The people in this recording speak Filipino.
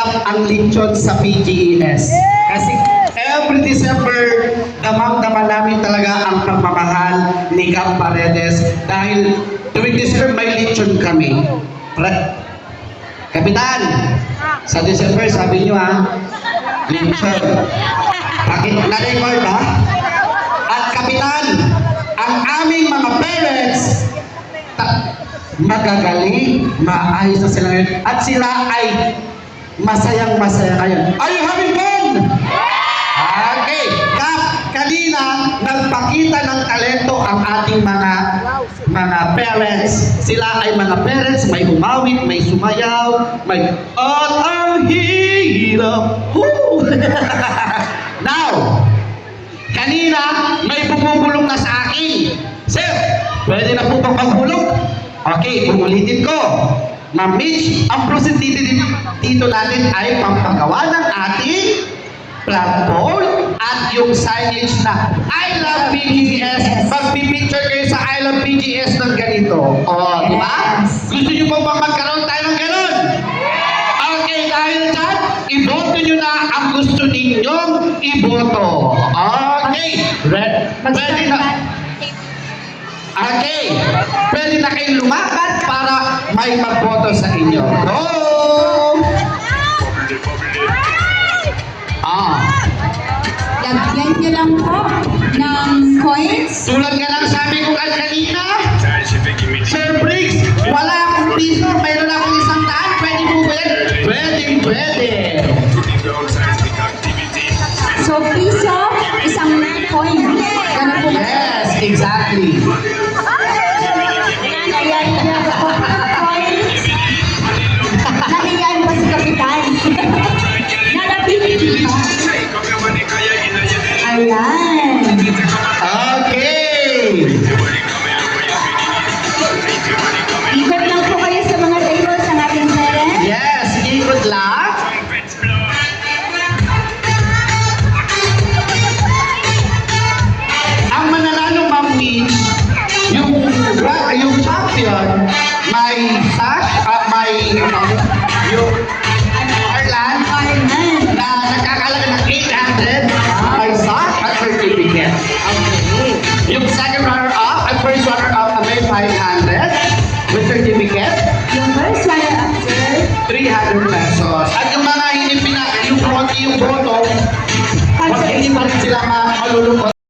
ganap ang lechon sa PGES. Kasi every December, damang-dama namin talaga ang pagmamahal ni Cap Paredes dahil tuwing December may lechon kami. Kapitan, sa December sabi nyo lechon. Bakit na-record At Kapitan, ang aming mga parents, magagaling, maayos na sila ngayon. At sila ay masayang-masaya ngayon. Are you having fun? Okay. Kanina, nagpakita ng talento ang ating mga parents. Sila ay mga parents, may umawit, may sumayaw, may at ang hirap. Now, kanina, may bumubulong na sa akin. Sir, pwede na po bang magbulong? Okay, uulitin ko. Ma'am Mitch, ang process dito natin ay pampagawa ng ating flagpole at yung signage na I love PGS. Magpipicture kayo sa I love PGS ng ganito. O, di ba? Gusto nyo po bang magkaroon tayo ng ganon? Okay, dahil dyan, iboto nyo na ang gusto ninyong iboto. Okay. Ready na. Okay. Pwede na kayong lumakad para may magboto sa inyo. Go! Lagyan nyo lang po ng coins. Tulad nga lang sabi ko kanina, Sir Briggs, wala akong piso, mayroon akong 100. Pwede po ba yan? Pwede. So, piso, isang coin. Ganun po. Yes, exactly. Ayan, po coins. Naliyan pa si Kapitan. Nalapit pa. Ayan. Okay. Ikot lang po kayo sa mga tables ng ating parents. Yes, ikot lang. Ang mananalo, Ma'am Mitch, yung champion, may sash, yung Arlan, na nagkakalaga ng 800, may sash at certificate. Okay. Yung second runner-up at first runner-up may 500 with certificate, Yung first runner-up, sir. 300 pesos. At yung mga hindi yung konti yung boto, hindi pa rin sila malulungkot